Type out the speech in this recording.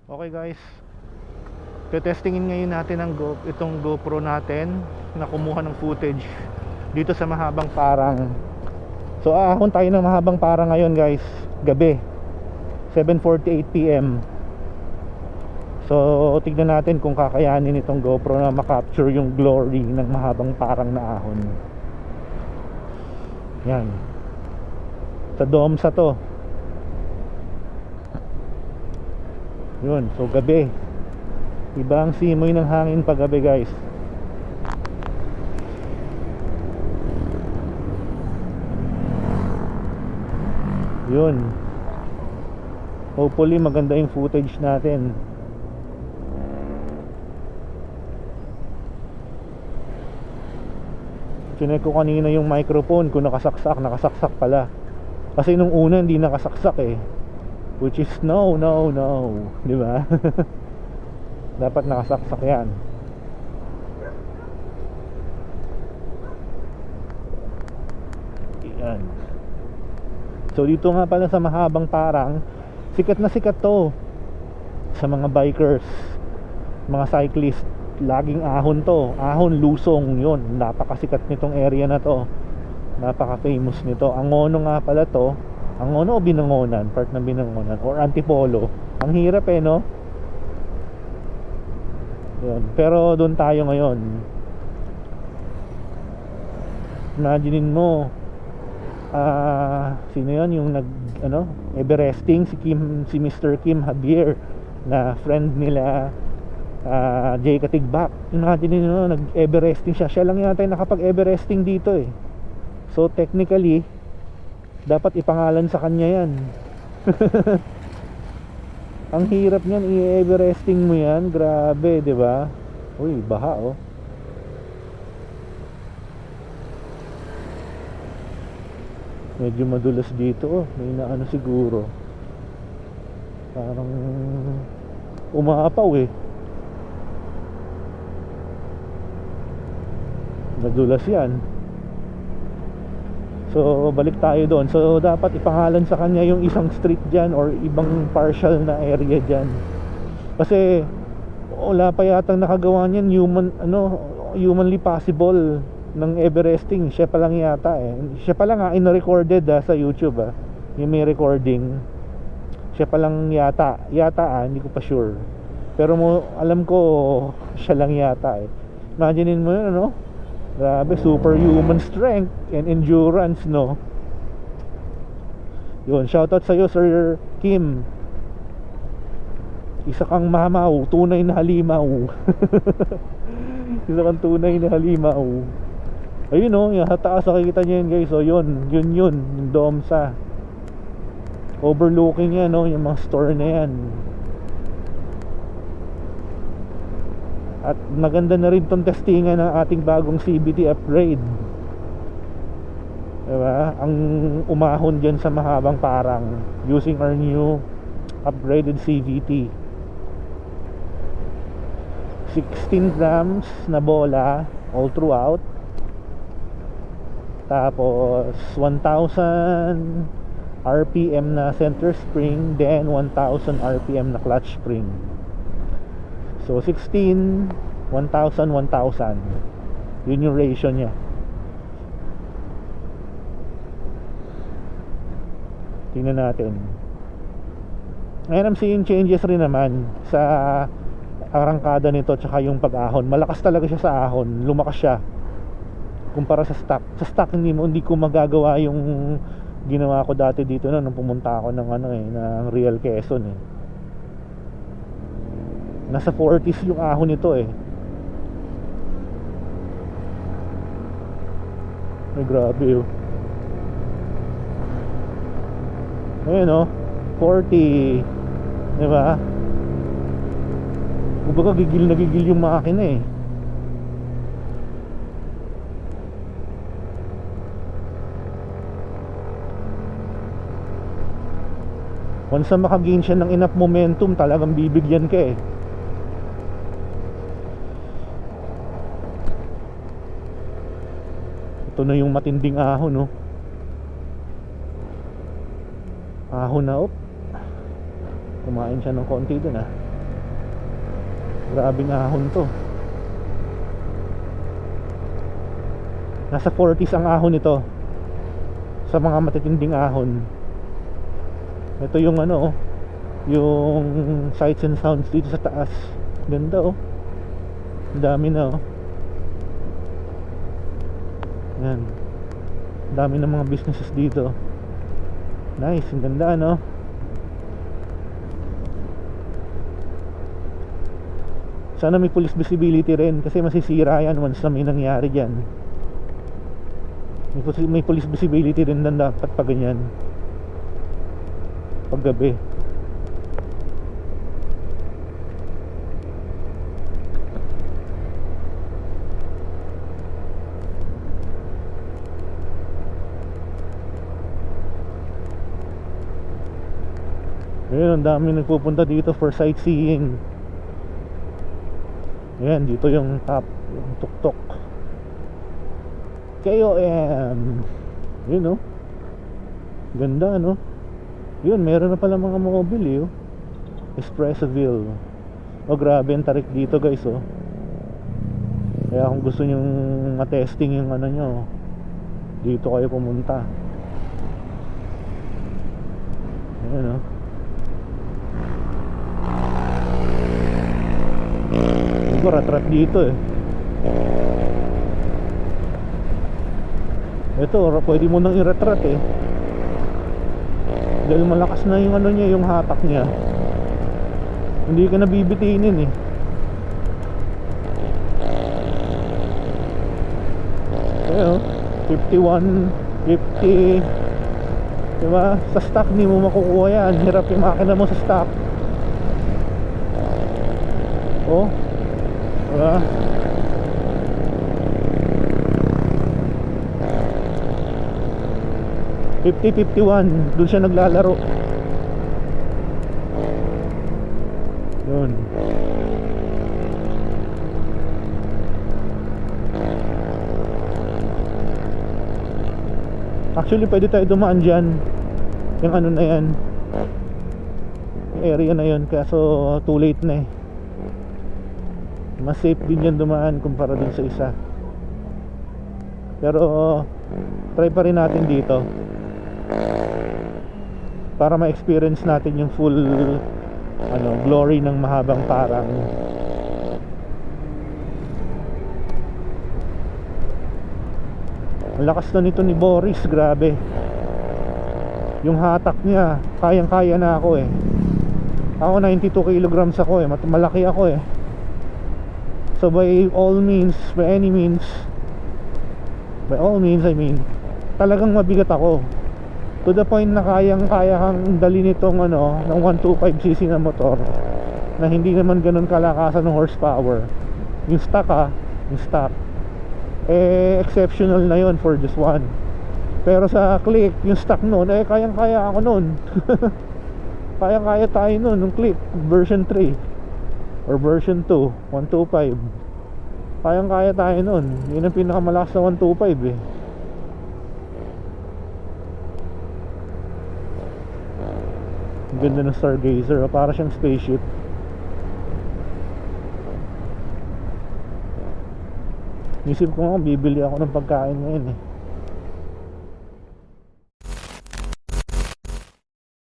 Okay guys, tetestingin ngayon natin itong GoPro natin na kumuha ng footage dito sa Mahabang Parang. So ahon tayo ng Mahabang Parang ngayon guys, gabi 7:48 PM. So tignan natin kung kakayanin itong GoPro na makapture yung glory ng Mahabang Parang na ahon. Yan, sa Domsa to. Yun, so gabi, iba ang simoy ng hangin pag gabi guys. Yun, hopefully maganda yung footage natin. Chinek ko kanina yung microphone kung nakasaksak pala. Kasi nung una hindi nakasaksak eh. Which is no, di ba? Dapat nakasaksak yan. Yan. So dito nga pala sa Mahabang Parang, sikat na sikat to sa mga bikers, mga cyclist. Laging ahon to, ahon lusong yun. Napakasikat nitong area na to, napaka famous nito. Angono nga pala to. Angono o Binangonan, part ng Binangonan or Antipolo. Ang hirap eh, no? Yun. Pero doon tayo ngayon. Imaginein mo, sino yun yung Everesting, si Mr. Kim Javier, na friend nila Jay Katigbak. Imaginein mo, nag-Everesting siya. Siya lang yata yung nakapag-Everesting dito eh. So technically dapat ipangalan sa kanya yan. Ang hirap niyan, i-Everesting mo yan. Grabe, di ba? Uy, baha oh. Medyo madulas dito oh. May naano siguro. Parang umaapaw eh. Madulas yan. So balik tayo doon. So dapat ipangalan sa kanya yung isang street dyan or ibang partial na area dyan. Kasi wala pa yatang nakagawa niyan humanly possible ng Everesting. Siya pa lang yata eh. Siya pa lang in-recorded sa YouTube yung may recording. Siya pa lang yata hindi ko pa sure. Pero alam ko siya lang yata eh. Imaginein mo yun grabe, superhuman strength and endurance, no? Yun, shoutout sa'yo, Sir Kim. Isa kang mamaw, tunay na halimaw. Isa kang tunay na halimaw. Ayun yung taas, nakikita nyo yun guys. So yun, yung Domsa. Overlooking yan, yung mga store na yan. At maganda na rin tong testingan ng ating bagong CVT upgrade, diba? Ang umahon dyan sa Mahabang Parang using our new upgraded CVT. 16 grams na bola all throughout. Tapos 1,000 RPM na center spring, then 1,000 RPM na clutch spring. So 16, 1,000, 1,000. Yun yung ratio niya. Tingnan natin. Ngayon I'm seeing changes rin naman sa arangkada nito tsaka yung pag-ahon. Malakas talaga siya sa ahon. Lumakas siya kumpara sa stock. Sa stock hindi ko magagawa yung ginawa ko dati dito nung pumunta ako ng ng Real Quezon eh. Nasa 40s yung ahon nito eh. Ay grabe Ayun 40. Diba? Kumbaga gigil na gigil yung makina eh. Once na makagain siya ng enough momentum, talagang bibigyan ka eh. Ito na yung matinding ahon ahon na kumain siya ng konti dun Grabing ahon to. Nasa 40s ang ahon nito sa mga matitinding ahon. Ito yung ano, yung sights and sounds dito sa taas. Ganda oh. Ang dami na oh. Yan. Dami ng mga businesses dito. Nice, ang ganda no. Sana may police visibility rin, kasi masisira yan once na may nangyari dyan. May police visibility rin na dapat pag ganyan, pag gabi. Ayun, ang dami nagpupunta dito for sightseeing. Ayan, dito yung top, yung tuktok KOM. Yun no, ganda no. Yun, meron na pala mga mobile oh. Espressoville. Oh grabe ang tarik dito guys oh. Kaya kung gusto nyong matesting yung ano nyo, dito kayo pumunta. Ayan oh. Rat-rat dito eh. Ito, pwede mo nang i-rat-rat eh. Dahil malakas na yung ano niya, yung hatak niya. Hindi ka nabibitinin eh. Ayan, 51, 50. Diba? Sa stock di mo makukuha yan. Hirap yung makina mo sa stock. Oh, diba? .50-51, doon siya naglalaro. Yun. Actually pwede tayo dumaan dyan. Yung ano na yan, yung area na yun. Kaso too late na eh. Mas safe din yan dumaan kumpara dun sa isa. Pero try pa rin natin dito para ma-experience natin yung full ano, glory ng mahabang parang. Ang lakas na nito ni Boris, grabe. Yung hatak niya, kayang-kaya na ako eh. Ako 92 kilograms ako eh, malaki ako eh. So by all means, by any means, by all means I mean, talagang mabigat ako. To the point na kayang-kaya kang dali nitong ano, ng 125cc na motor na hindi naman ganun kalakasan ng horsepower. Yung stock yung stock eh exceptional na yon for this one. Pero sa click, yung stock noon, eh kayang-kaya ako noon. Kayang-kaya tayo noon, nung click version 3 or version 2, 125. Kayang-kaya tayo noon. Yun ang pinakamalakas na 125 eh. Ang ganda ng Stargazer, para siyang spaceship. Isip ko nga bibili ako ng pagkain ngayon eh.